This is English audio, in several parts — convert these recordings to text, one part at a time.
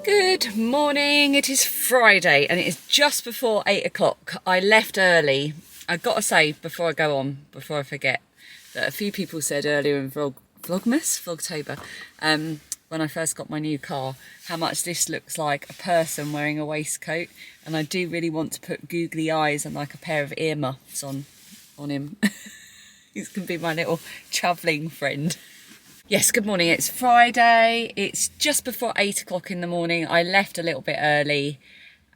Good morning, it is Friday and it is just before 8 o'clock. I left early. I've got to say, before I go on, before I forget, that a few people said earlier in Vlogtober, when I first got my new car, how much this looks like a person wearing a waistcoat, and I do really want to put googly eyes and like a pair of earmuffs on him. He's going to be my little travelling friend. Yes, good morning. It's Friday. It's just before 8 o'clock in the morning. I left a little bit early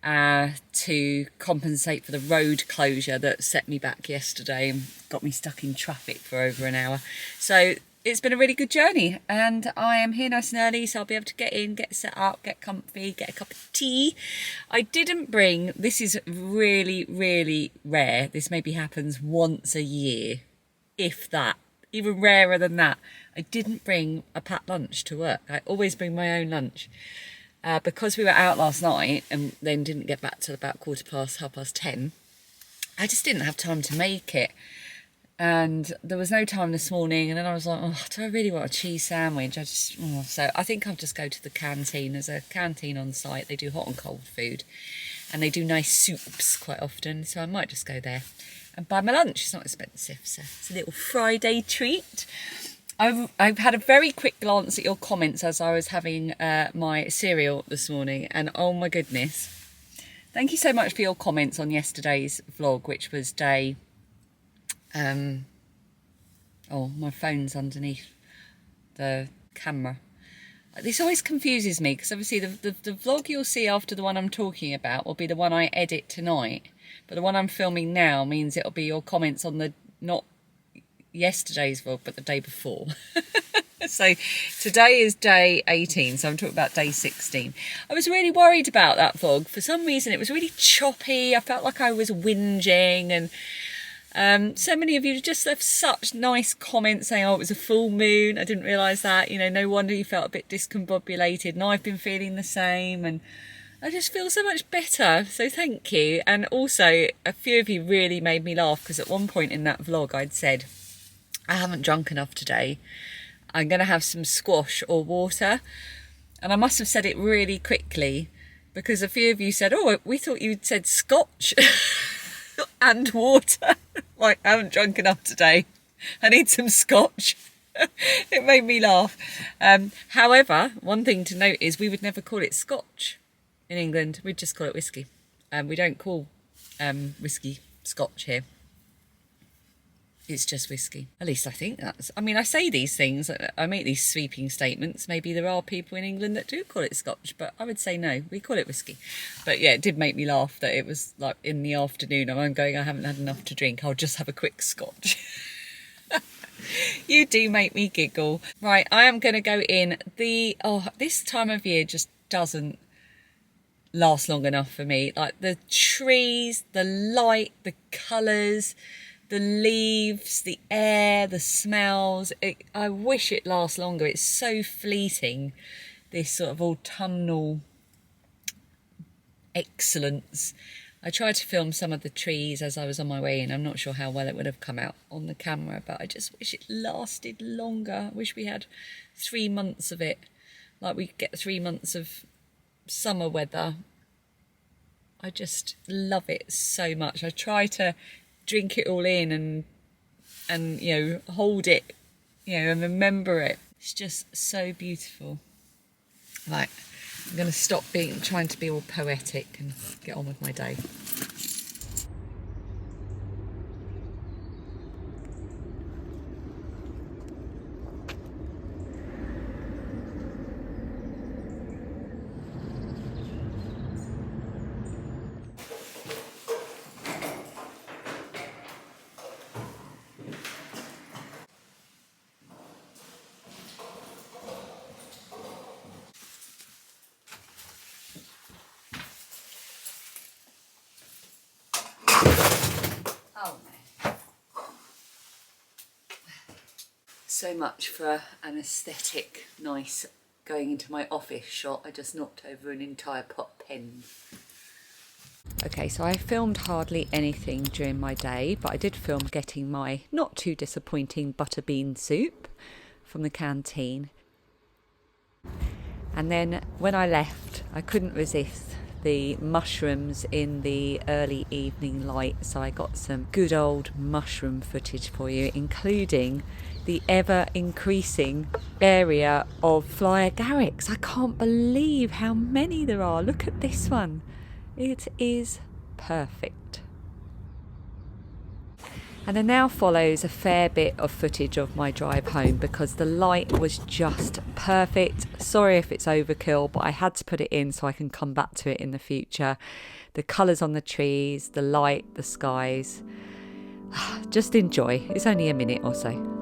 to compensate for the road closure that set me back yesterday and got me stuck in traffic for over an hour. So it's been a really good journey, and I am here nice and early, so I'll be able to get in, get set up, get comfy, get a cup of tea. I didn't bring, this is really, really rare. This maybe happens once a year, if that. Even rarer than that. I didn't bring a packed lunch to work. I always bring my own lunch. Because we were out last night and then didn't get back till about 10:15. I just didn't have time to make it. And there was no time this morning. And then I was like, oh, do I really want a cheese sandwich? So I think I'll just go to the canteen. There's a canteen on site. They do hot and cold food. And they do nice soups quite often. So I might just go there and buy my lunch. It's not expensive, so it's a little Friday treat. I've had a very quick glance at your comments as I was having my cereal this morning, and oh my goodness, thank you so much for your comments on yesterday's vlog, which was day oh, my phone's underneath the camera. This always confuses me because obviously the vlog you'll see after the one I'm talking about will be the one I edit tonight, but the one I'm filming now means it'll be your comments on the, not yesterday's vlog, but the day before. So today is day 18, so I'm talking about day 16. I was really worried about that vlog. For some reason it was really choppy. I felt like I was whinging, and so many of you just left such nice comments saying, oh, it was a full moon. I didn't realise that. You know, no wonder you felt a bit discombobulated, and I've been feeling the same, and I just feel so much better. So thank you. And also, a few of you really made me laugh, because at one point in that vlog I'd said, I haven't drunk enough today. I'm going to have some squash or water. And I must have said it really quickly, because a few of you said, oh, we thought you'd said scotch and water. Like, I haven't drunk enough today. I need some scotch. It made me laugh. However, one thing to note is we would never call it scotch in England. We'd just call it whiskey. We don't call whiskey scotch here. It's just whiskey. At least I think that's... I mean, I say these things, I make these sweeping statements. Maybe there are people in England that do call it scotch, but I would say no, we call it whiskey. But yeah, it did make me laugh that it was like in the afternoon and I'm going, I haven't had enough to drink, I'll just have a quick scotch. You do make me giggle. Right, I am going to go in. This time of year just doesn't last long enough for me. Like the trees, the light, the colours, the leaves, the air, the smells. I wish it lasts longer. It's so fleeting, this sort of autumnal excellence. I tried to film some of the trees as I was on my way in. I'm not sure how well it would have come out on the camera, but I just wish it lasted longer. I wish we had 3 months of it. Like we get 3 months of summer weather. I just love it so much. I try to drink it all in and you know, hold it, you know, and remember it. It's just so beautiful. Right, I'm going to stop trying to be all poetic and get on with my day. So much for an aesthetic, nice going into my office shot. I just knocked over an entire pot pen. Okay, so I filmed hardly anything during my day, but I did film getting my not too disappointing butter bean soup from the canteen. And then when I left, I couldn't resist the mushrooms in the early evening light, so I got some good old mushroom footage for you, including the ever increasing area of fly agarics. I can't believe how many there are. Look at this one. It is perfect. And then now follows a fair bit of footage of my drive home because the light was just perfect. Sorry if it's overkill, but I had to put it in so I can come back to it in the future. The colours on the trees, the light, the skies. Just enjoy. It's only a minute or so.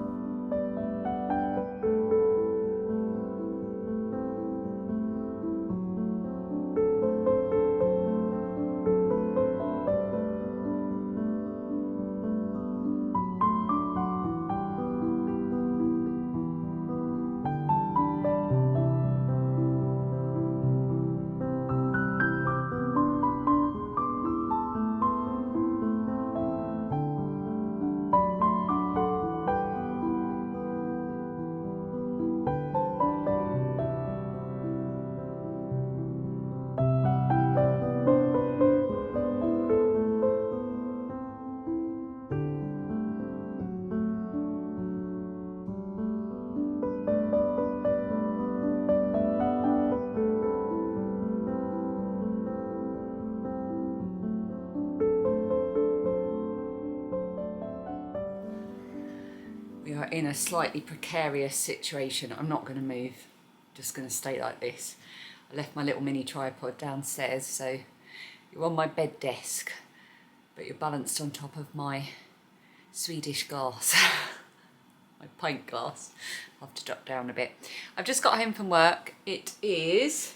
We are in a slightly precarious situation. I'm not going to move, just going to stay like this. I left my little mini tripod downstairs, so you're on my bed desk, but you're balanced on top of my Swedish glass, my pint glass. I'll have to drop down a bit. I've just got home from work. It is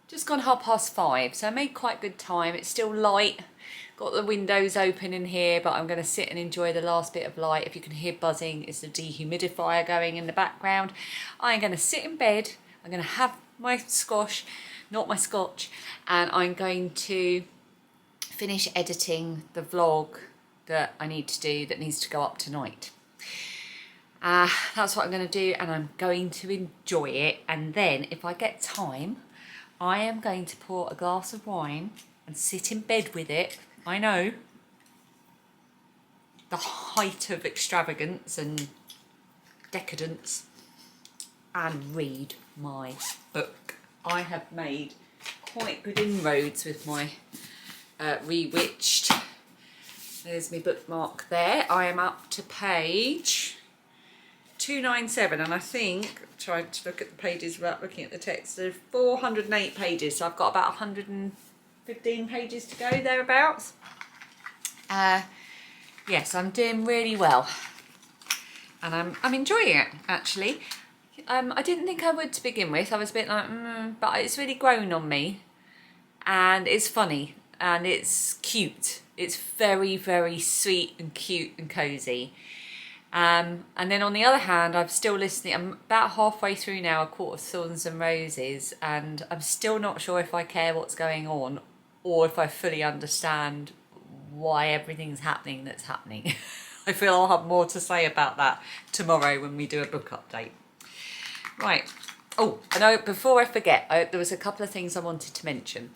just gone 5:30, so I made quite good time. It's still light. Got the windows open in here, but I'm going to sit and enjoy the last bit of light. If you can hear buzzing, it's the dehumidifier going in the background. I'm going to sit in bed. I'm going to have my squash, not my scotch, and I'm going to finish editing the vlog that I need to do that needs to go up tonight. That's what I'm going to do, and I'm going to enjoy it. And then if I get time, I am going to pour a glass of wine and sit in bed with it. I know, the height of extravagance and decadence, and read my book. I have made quite good inroads with my Rewitched. There's my bookmark there. I am up to page 297, and I think, trying to look at the pages without looking at the text, there's 408 pages, so I've got about 115 pages to go, thereabouts. Yes, I'm doing really well, and I'm enjoying it, actually. I didn't think I would to begin with. I was a bit like, but it's really grown on me, and it's funny, and it's cute. It's very, very sweet and cute and cosy. And then on the other hand, I'm still listening. I'm about halfway through now, A Court of Thorns and Roses, and I'm still not sure if I care what's going on or if I fully understand why everything's happening that's happening. I feel I'll have more to say about that tomorrow when we do a book update. Right. Oh, I know, before I forget, there was a couple of things I wanted to mention.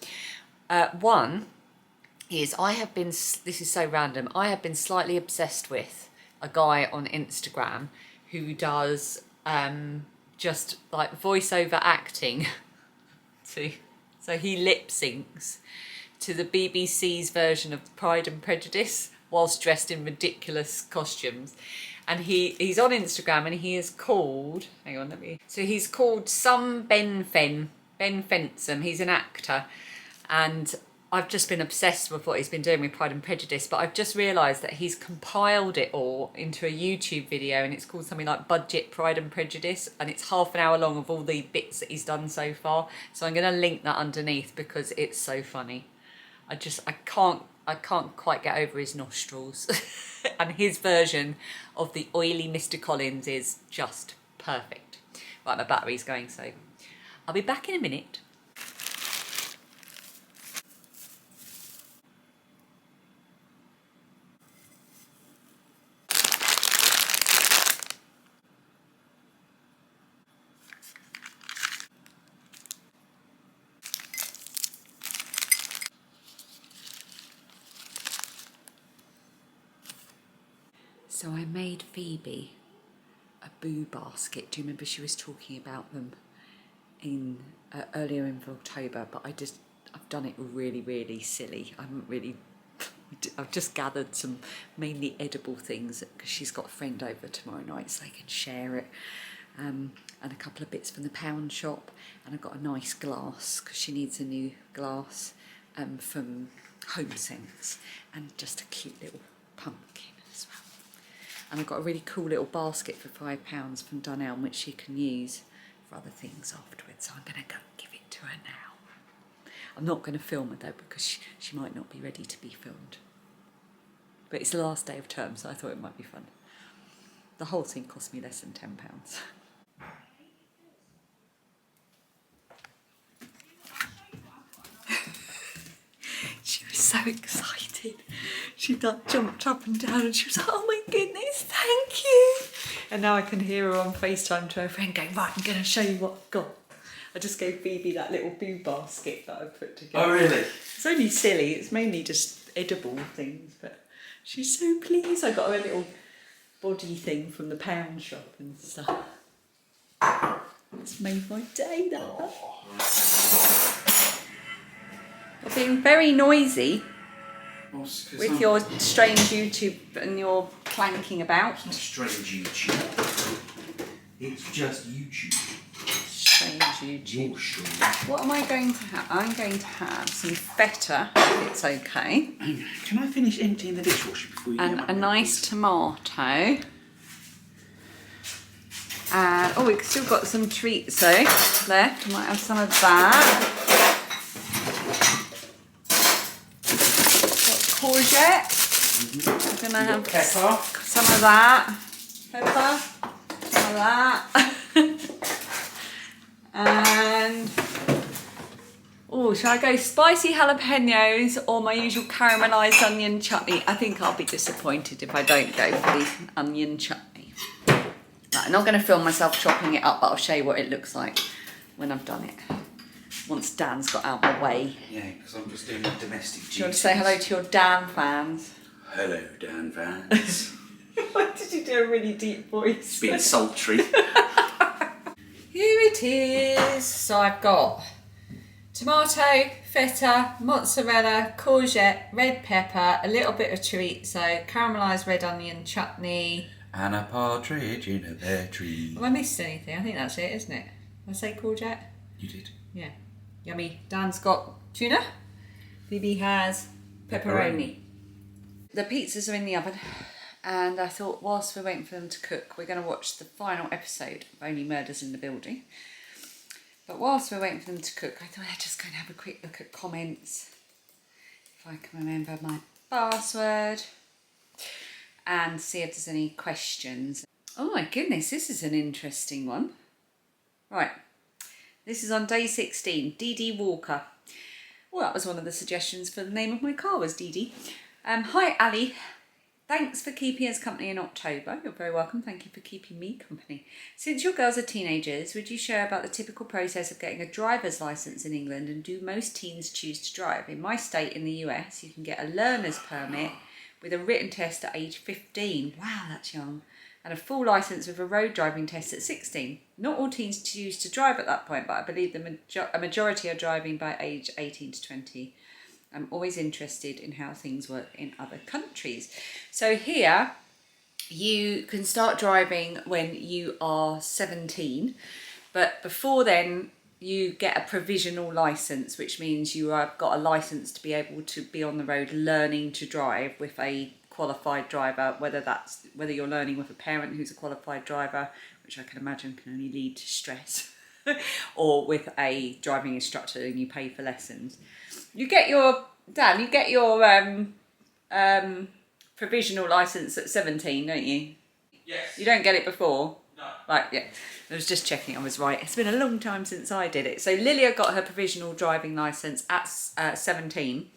One is this is so random, I have been slightly obsessed with a guy on Instagram who does just like voiceover acting. So he lip syncs to the BBC's version of Pride and Prejudice whilst dressed in ridiculous costumes. And he's on Instagram, and he is called, he's called some Ben Fensom. He's an actor, and I've just been obsessed with what he's been doing with Pride and Prejudice, but I've just realised that he's compiled it all into a YouTube video, and it's called something like Budget Pride and Prejudice, and it's half an hour long of all the bits that he's done so far. So I'm going to link that underneath because it's so funny. I can't quite get over his nostrils. And his version of the oily Mr. Collins is just perfect. Right, my battery's going, so I'll be back in a minute. So I made Phoebe a boo basket. Do you remember she was talking about them in earlier in Vlogtober? But I've done it really silly. I've just gathered some mainly edible things because she's got a friend over tomorrow night so they can share it. And a couple of bits from the pound shop, and I've got a nice glass because she needs a new glass from Home Sense, and just a cute little pumpkin as well. And I've got a really cool little basket for £5 from Dunelm which she can use for other things afterwards, so I'm going to go and give it to her now. I'm not going to film her though because she might not be ready to be filmed. But it's the last day of term, so I thought it might be fun. The whole thing cost me less than £10. She was so excited. She jumped up and down and she was like, oh my goodness, thank you. And now I can hear her on FaceTime to her friend going, right, I'm going to show you what I've got. I just gave Phoebe that little boo basket that I put together. Oh really? It's only silly, it's mainly just edible things, but she's so pleased. I got her a little body thing from the pound shop and stuff. It's made my day, that. You're being very noisy with your strange YouTube and your clanking about. It's not strange YouTube. It's just YouTube. Strange YouTube. You're strange. What am I going to have? I'm going to have some feta, if it's okay. Can I finish emptying the dishwasher before you And get a nice tomato. And oh, we've still got some treats though left. Might have some of that. Got courgette. I'm gonna have pepper. some of that. Pepper. Some of that. And oh, shall I go spicy jalapenos or my usual caramelised onion chutney? I think I'll be disappointed if I don't go for the onion chutney. Right, I'm not going to film myself chopping it up, but I'll show you what it looks like when I've done it. Once Dan's got out of my way. Yeah, because I'm just doing domestic duties. Do you want to say hello to your Dan fans? Hello, Dan fans. Why did you do a really deep voice? It's been sultry. Here it is. So I've got tomato, feta, mozzarella, courgette, red pepper, a little bit of chorizo, caramelised red onion chutney. And a partridge in a pear tree. Have I missed anything? I think that's it, isn't it? Did I say courgette? You did. Yeah. Yummy. Dan's got tuna. Phoebe has pepperoni. The pizzas are in the oven. And I thought whilst we're waiting for them to cook, we're going to watch the final episode of Only Murders in the Building. But whilst we're waiting for them to cook, I thought I'd just go and have a quick look at comments. If I can remember my password. And see if there's any questions. Oh my goodness, this is an interesting one. Right, this is on day 16, DD Walker. Well, that was one of the suggestions for the name of my car was DD. Hi Ali, thanks for keeping us company in October. You're very welcome, thank you for keeping me company. Since your girls are teenagers, would you share about the typical process of getting a driver's licence in England, and do most teens choose to drive? In my state in the US, you can get a learner's permit with a written test at age 15. Wow, that's young. And a full licence with a road driving test at 16. Not all teens choose to drive at that point, but I believe a majority are driving by age 18 to 20. I'm always interested in how things work in other countries. So here, you can start driving when you are 17, but before then, you get a provisional licence, which means you have got a licence to be able to be on the road learning to drive with a qualified driver, whether you're learning with a parent who's a qualified driver, which I can imagine can only lead to stress, or with a driving instructor and you pay for lessons. You get your provisional licence at 17, don't you? Yes. You don't get it before? No. Right, yeah. I was just checking I was right. It's been a long time since I did it. So Lilia got her provisional driving licence at 17,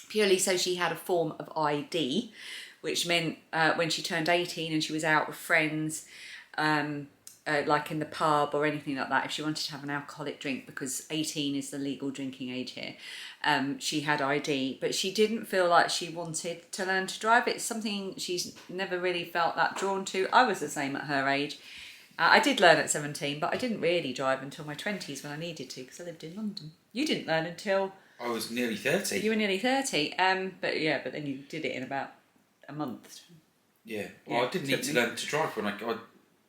purely so she had a form of ID, which meant when she turned 18 and she was out with friends, like in the pub or anything like that, if she wanted to have an alcoholic drink, because 18 is the legal drinking age here, she had ID, but she didn't feel like she wanted to learn to drive. It's something she's never really felt that drawn to. I was the same at her age. I did learn at 17, but I didn't really drive until my 20s when I needed to, because I lived in London. You didn't learn until... I was nearly 30. You were nearly 30, but then you did it in about a month. Yeah, well, I didn't need to learn to drive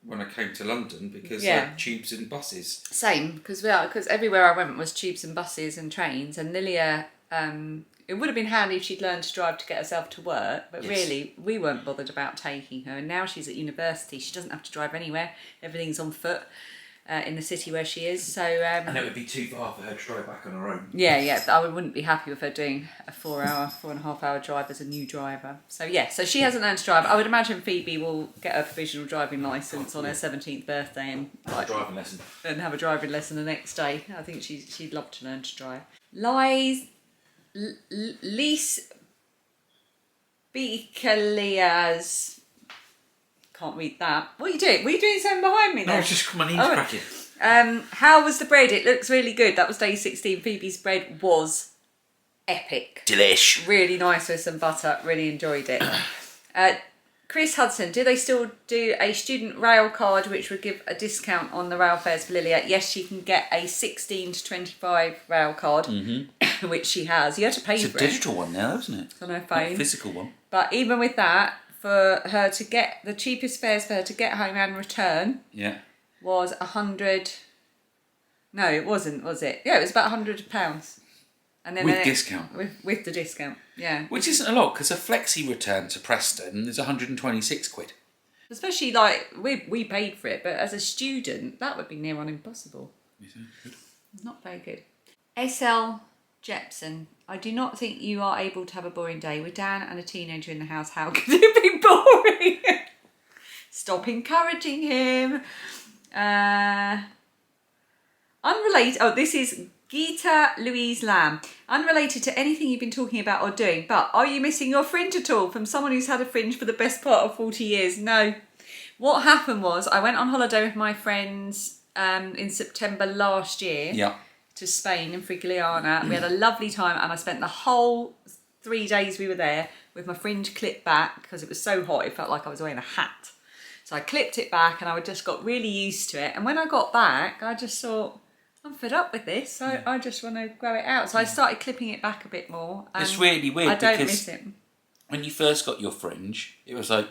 when I came to London, because I had tubes and buses. Same, because everywhere I went was tubes and buses and trains, and Lilia, it would have been handy if she'd learned to drive to get herself to work, but really, we weren't bothered about taking her, and now she's at university, she doesn't have to drive anywhere, everything's on foot in the city where she is, so... and it would be too far for her to drive back on her own. Yeah, I wouldn't be happy with her doing a 4.5 hour drive as a new driver. So so she hasn't learned to drive. I would imagine Phoebe will get her provisional driving licence on her 17th birthday and have a driving lesson. And have a driving lesson the next day. I think she'd love to learn to drive. Lise Beekelias. Can't read that. What are you doing? Were you doing something behind me No, there? it's just my knees cracking. How was the bread? It looks really good. That was day 16. Phoebe's bread was epic. Delish. Really nice with some butter. Really enjoyed it. Chris Hudson, do they still do a student rail card which would give a discount on the rail fares for Lilia? Yes, she can get a 16 to 25 rail card, which she has. You had to pay for it. It's a digital one now, isn't it? It's on her phone. Not a physical one. But even with that, for her to get the cheapest fares for her to get home and return was 100. No, it wasn't, was it? Yeah, it was about £100. And then with discount. With the discount, yeah. Which isn't a lot, because a flexi return to Preston is 126 quid. Especially like we paid for it, but as a student, that would be near on impossible. Good. Not very good. SL Jepson, I do not think you are able to have a boring day with Dan and a teenager in the house. How could it be boring? Stop encouraging him. Unrelated. Oh, this is Geeta Louise Lamb. Unrelated to anything you've been talking about or doing, but are you missing your fringe at all? From someone who's had a fringe for the best part of 40 years. No. What happened was I went on holiday with my friends in September last year. Yeah. To Spain and Frigiliana. We had a lovely time, and I spent the whole 3 days we were there with my fringe clipped back because it was so hot it felt like I was wearing a hat. So I clipped it back and I just got really used to it, and when I got back I just thought, I'm fed up with this, so I just want to grow it out. So I started clipping it back a bit more. It's really weird. I don't miss it. When you first got your fringe, it was like,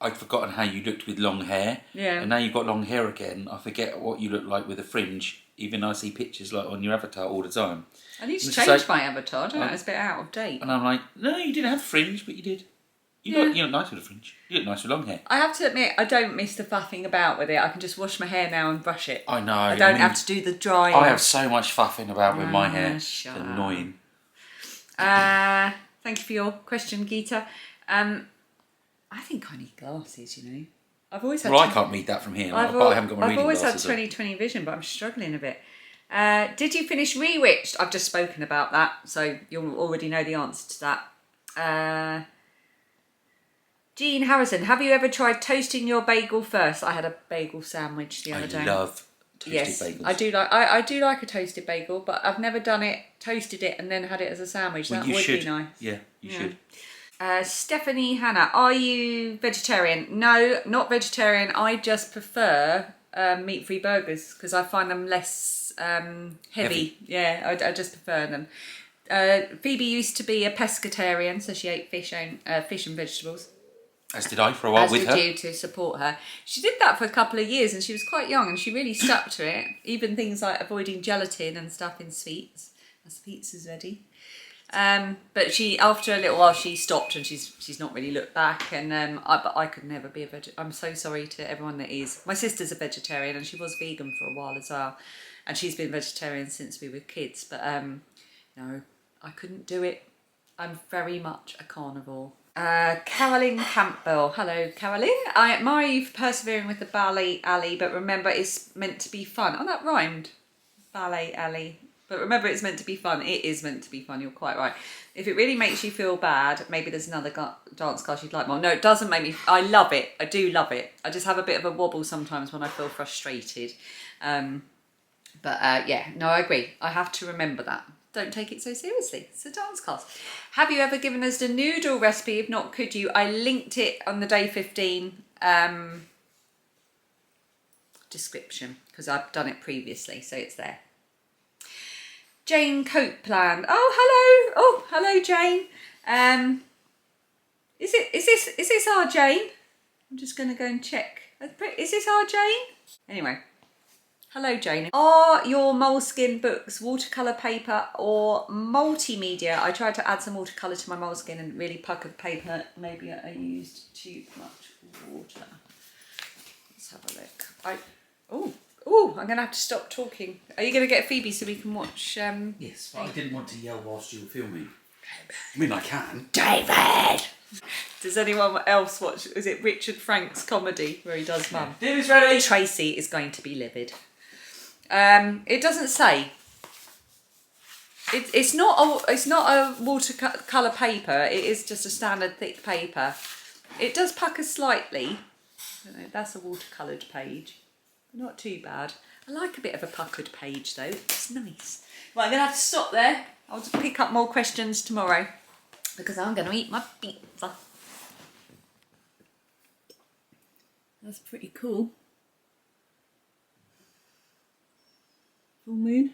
I'd forgotten how you looked with long hair. Yeah. And now you've got long hair again. I forget what you look like with a fringe. Even I see pictures like on your avatar all the time. I need to change my avatar, don't I? It's a bit out of date. And I'm like, no, you didn't have a fringe, but you did. You look nice with a fringe. You look nice with long hair. I have to admit, I don't miss the faffing about with it. I can just wash my hair now and brush it. I know. I don't have to do the drying. I have so much faffing about with my hair. It's annoying. Thank you for your question, Geeta. I think I need glasses, you know. I've always had. Well, I can't read that from here. I haven't got my reading glasses. I've always had 20/20 vision, but I'm struggling a bit. Did you finish Rewitched? I've just spoken about that, so you'll already know the answer to that. Jean Harrison, have you ever tried toasting your bagel first? I had a bagel sandwich the other day. I love toasted bagels. I do like a toasted bagel, but I've never done it, toasted it, and then had it as a sandwich. That would be nice. Yeah, you should. Stephanie Hannah, are you vegetarian? No, not vegetarian. I just prefer meat-free burgers because I find them less heavy. Yeah, I just prefer them. Phoebe used to be a pescatarian, so she ate fish and vegetables. As did I for a while with her. As did you, to support her. She did that for a couple of years and she was quite young and she really stuck to it. Even things like avoiding gelatin and stuff in sweets. As the pizza's ready. But she, after a little while, she stopped and she's not really looked back. And but I could never be a vegetarian. I'm so sorry to everyone that is. My sister's a vegetarian and she was vegan for a while as well. And she's been vegetarian since we were kids. But no, I couldn't do it. I'm very much a carnivore. Carolyn Campbell. Hello, Carolyn. I admire you for persevering with the ballet alley, but remember it's meant to be fun. Oh, that rhymed. Ballet alley. But remember, it's meant to be fun. It is meant to be fun. You're quite right. If it really makes you feel bad, maybe there's another dance class you'd like more. No, it doesn't make me. I love it. I do love it. I just have a bit of a wobble sometimes when I feel frustrated. Yeah, no, I agree. I have to remember that. Don't take it so seriously. It's a dance class. Have you ever given us the noodle recipe? If not, could you? I linked it on the day 15 description because I've done it previously, so it's there. Jane Copeland. Oh, hello. Oh, hello, Jane. Is this our Jane? I'm just going to go and check. Is this our Jane? Anyway. Hello, Jane. Are your Moleskine books watercolour paper or multimedia? I tried to add some watercolour to my Moleskine and really puckered paper. Maybe I used too much water. Let's have a look. I'm going to have to stop talking. Are you going to get Phoebe so we can watch? Yes, but I didn't want to yell whilst you were filming. I mean, I can. David! Does anyone else watch? Is it Richard Frank's comedy where he does Mum? Dinner's ready. Tracy is going to be livid. It doesn't say. It's not a watercolour paper. It is just a standard thick paper. It does pucker slightly. I don't know, that's a watercoloured page. Not too bad. I like a bit of a puckered page though. It's nice. Right, I'm going to have to stop there. I'll just pick up more questions tomorrow because I'm going to eat my pizza. That's pretty cool. Full moon.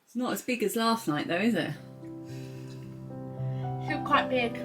It's not as big as last night though, is it? Still quite big.